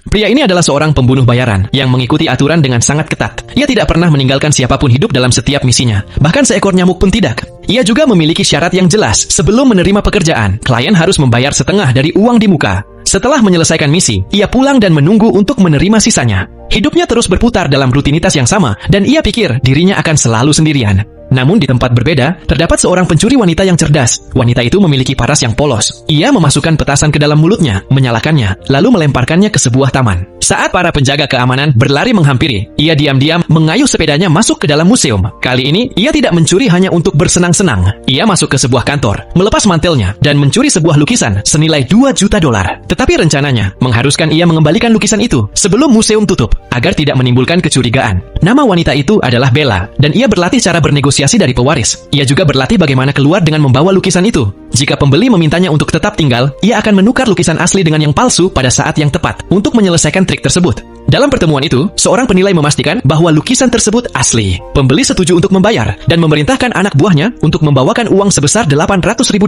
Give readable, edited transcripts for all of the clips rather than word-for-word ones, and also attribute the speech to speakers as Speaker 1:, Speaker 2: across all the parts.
Speaker 1: Pria ini adalah seorang pembunuh bayaran yang mengikuti aturan dengan sangat ketat. Ia tidak pernah meninggalkan siapapun hidup dalam setiap misinya. Bahkan seekor nyamuk pun tidak. Ia juga memiliki syarat yang jelas. Sebelum menerima pekerjaan, klien harus membayar setengah dari uang di muka. Setelah menyelesaikan misi, ia pulang dan menunggu untuk menerima sisanya. Hidupnya terus berputar dalam rutinitas yang sama, dan ia pikir dirinya akan selalu sendirian. Namun di tempat berbeda, terdapat seorang pencuri wanita yang cerdas. Wanita itu memiliki paras yang polos. Ia memasukkan petasan ke dalam mulutnya, menyalakannya, lalu melemparkannya ke sebuah taman. Saat para penjaga keamanan berlari menghampiri, ia diam-diam mengayuh sepedanya masuk ke dalam museum. Kali ini, ia tidak mencuri hanya untuk bersenang-senang. Ia masuk ke sebuah kantor, melepas mantelnya, dan mencuri sebuah lukisan senilai $2 juta. Tetapi rencananya mengharuskan ia mengembalikan lukisan itu sebelum museum tutup, agar tidak menimbulkan kecurigaan. Nama wanita itu adalah Bella, dan ia berlatih cara bernegosiasi dari pewaris. Ia juga berlatih bagaimana keluar dengan membawa lukisan itu. Jika pembeli memintanya untuk tetap tinggal, ia akan menukar lukisan asli dengan yang palsu pada saat yang tepat untuk menyelesaikan trik tersebut. Dalam pertemuan itu, seorang penilai memastikan bahwa lukisan tersebut asli. Pembeli setuju untuk membayar dan memerintahkan anak buahnya untuk membawakan uang sebesar $800.000.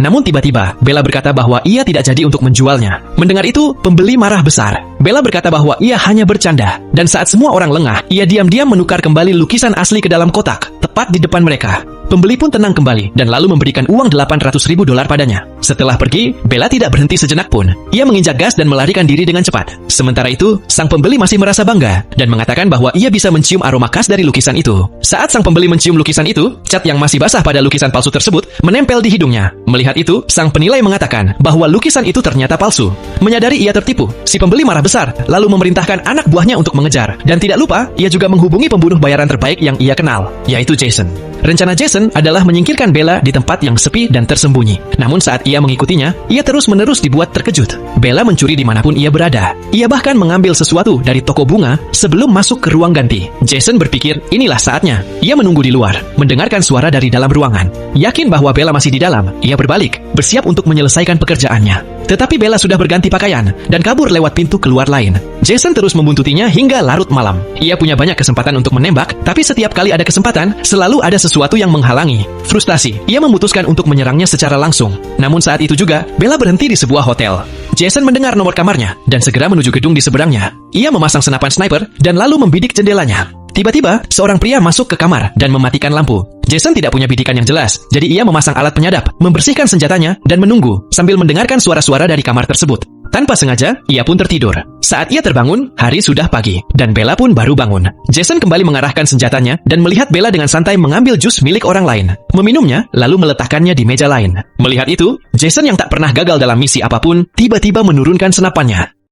Speaker 1: Namun tiba-tiba, Bella berkata bahwa ia tidak jadi untuk menjualnya. Mendengar itu, pembeli marah besar. Bella berkata bahwa ia hanya bercanda. Dan saat semua orang lengah, ia diam-diam menukar kembali lukisan asli ke dalam kotak, tepat di depan mereka. Pembeli pun tenang kembali dan lalu memberikan uang $800.000 padanya. Setelah pergi, Bella tidak berhenti sejenak pun. Ia menginjak gas dan melarikan diri dengan cepat. Sementara itu, sang pembeli masih merasa bangga dan mengatakan bahwa ia bisa mencium aroma khas dari lukisan itu. Saat sang pembeli mencium lukisan itu, cat yang masih basah pada lukisan palsu tersebut menempel di hidungnya. Melihat itu, sang penilai mengatakan bahwa lukisan itu ternyata palsu. Menyadari ia tertipu, si pembeli marah besar, lalu memerintahkan anak buahnya untuk mengejar. Dan tidak lupa, ia juga menghubungi pembunuh bayaran terbaik yang ia kenal, yaitu Jason. Rencana Jason adalah menyingkirkan Bella di tempat yang sepi dan tersembunyi. Namun saat ia mengikutinya, ia terus-menerus dibuat terkejut. Bella mencuri dimanapun ia berada. Ia bahkan mengambil sesuatu dari toko bunga sebelum masuk ke ruang ganti. Jason berpikir inilah saatnya. Ia menunggu di luar, mendengarkan suara dari dalam ruangan. Yakin bahwa Bella masih di dalam, ia berbalik, bersiap untuk menyelesaikan pekerjaannya. Tetapi Bella sudah berganti pakaian dan kabur lewat pintu keluar lain. Jason terus membuntutinya hingga larut malam. Ia punya banyak kesempatan untuk menembak, tapi setiap kali ada kesempatan, selalu ada sesuatu yang menghalangi. Frustasi, ia memutuskan untuk menyerangnya secara langsung. Namun saat itu juga, Bella berhenti di sebuah hotel. Jason mendengar nomor kamarnya dan segera menuju gedung di seberangnya. Ia memasang senapan sniper dan lalu membidik jendelanya. Tiba-tiba, seorang pria masuk ke kamar dan mematikan lampu. Jason tidak punya bidikan yang jelas, jadi ia memasang alat penyadap, membersihkan senjatanya, dan menunggu sambil mendengarkan suara-suara dari kamar tersebut. Tanpa sengaja, ia pun tertidur. Saat ia terbangun, hari sudah pagi, dan Bella pun baru bangun. Jason kembali mengarahkan senjatanya dan melihat Bella dengan santai mengambil jus milik orang lain. Meminumnya, lalu meletakkannya di meja lain. Melihat itu, Jason yang tak pernah gagal dalam misi apapun, tiba-tiba menurunkan senapannya.